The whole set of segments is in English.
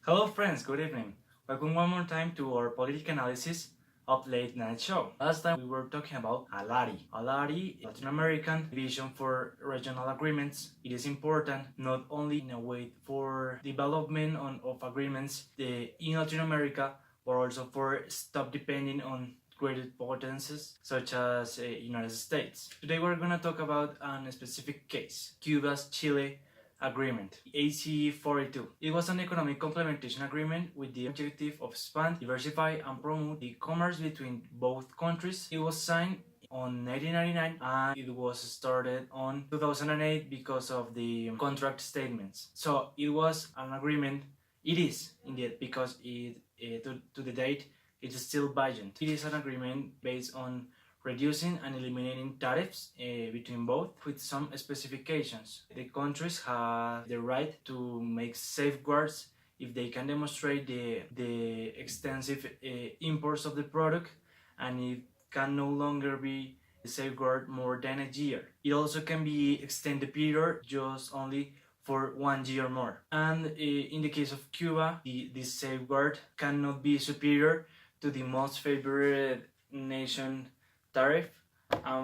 Hello friends, good evening. Welcome one more time to our political analysis of late night show. Last time we were talking about ALARI. ALARI, Latin American Vision for Regional Agreements. It is important not only in a way for development of agreements in Latin America, but also for stop depending on greater potencies such as United States. Today we're going to talk about a specific case, Cuba's Chile Agreement, AC42. It was an economic complementation agreement with the objective of expand, diversify, and promote the commerce between both countries. It was signed on 1999 and it was started on 2008 because of the contract statements. So it was an agreement. It is indeed because to the date it is still valid. It is an agreement based on reducing and eliminating tariffs between both with some specifications. The countries have the right to make safeguards if they can demonstrate the extensive imports of the product and it can no longer be safeguard more than a year. It also can be extended period just only for 1 year more. And in the case of Cuba, this safeguard cannot be superior to the most favored nation tariff,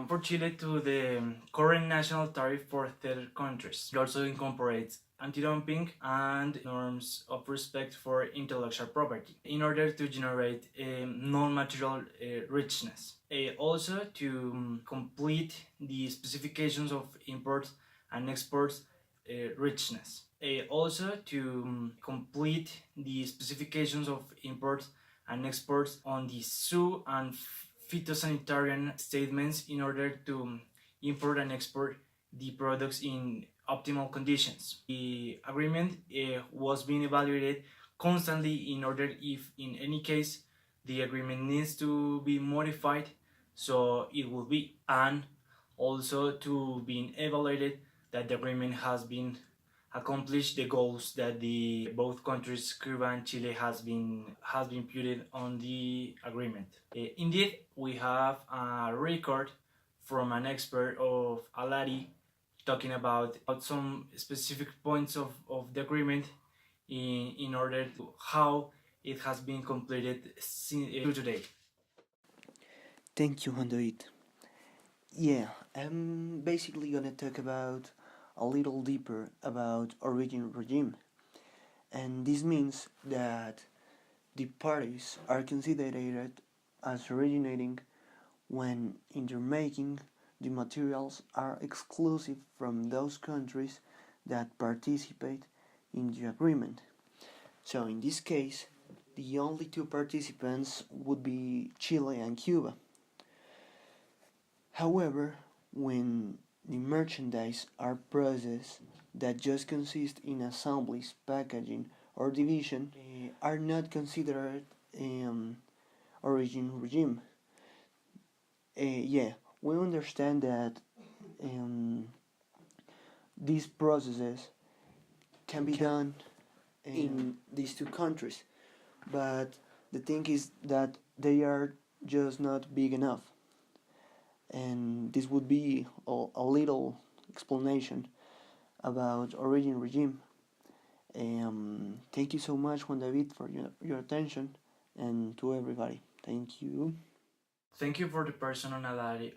for Chile to the current national tariff for third countries. It also incorporates anti-dumping and norms of respect for intellectual property in order to generate non-material richness. Also to complete the specifications of imports and exports richness. Also to complete the specifications of imports and exports on the zoo and phytosanitarian statements in order to import and export the products in optimal conditions. The agreement was being evaluated constantly in order if in any case the agreement needs to be modified, so it will be, and also to be evaluated that the agreement has been accomplish the goals that the both countries, Cuba and Chile, has been put on the agreement. Indeed, we have a record from an expert of ALARI talking about some specific points of the agreement in order to how it has been completed to today. Thank you, Juan David. Yeah, I'm basically gonna talk about a little deeper about origin regime, and this means that the parties are considered as originating when intermaking the materials are exclusive from those countries that participate in the agreement. So in this case, the only two participants would be Chile and Cuba. However, when the merchandise are processed that just consist in assemblies, packaging, or division, are not considered origin regime. Yeah, we understand that these processes can be done in these two countries, but the thing is that they are just not big enough. And this would be a little explanation about origin regime. Thank you so much, Juan David, for your attention, and to everybody. Thank you. Thank you for the personality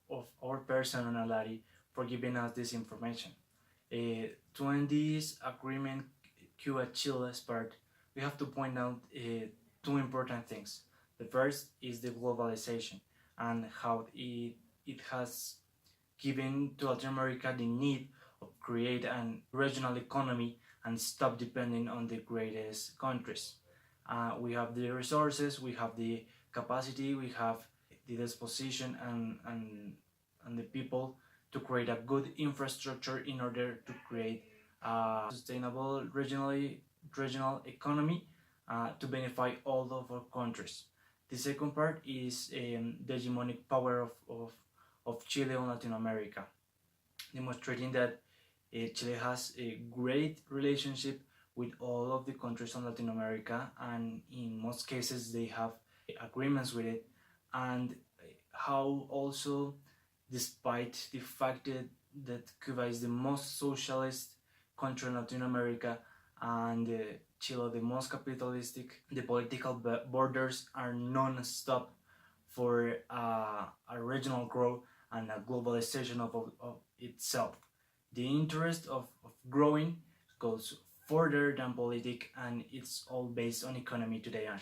of our personality for giving us this information. To end this agreement, Cuba-Chile's part, we have to point out two important things. The first is the globalization and how it has given to Latin America the need of create an regional economy and stop depending on the greatest countries. We have the resources, we have the capacity, we have the disposition and the people to create a good infrastructure in order to create a sustainable regional economy to benefit all of our countries. The second part is the hegemonic power of Chile on Latin America, demonstrating that Chile has a great relationship with all of the countries on Latin America, and in most cases they have agreements with it, and how also, despite the fact that Cuba is the most socialist country in Latin America and Chile the most capitalistic. The political borders are non-stop for a regional growth and a globalization of itself. The interest of growing goes further than politics, and it's all based on economy today on.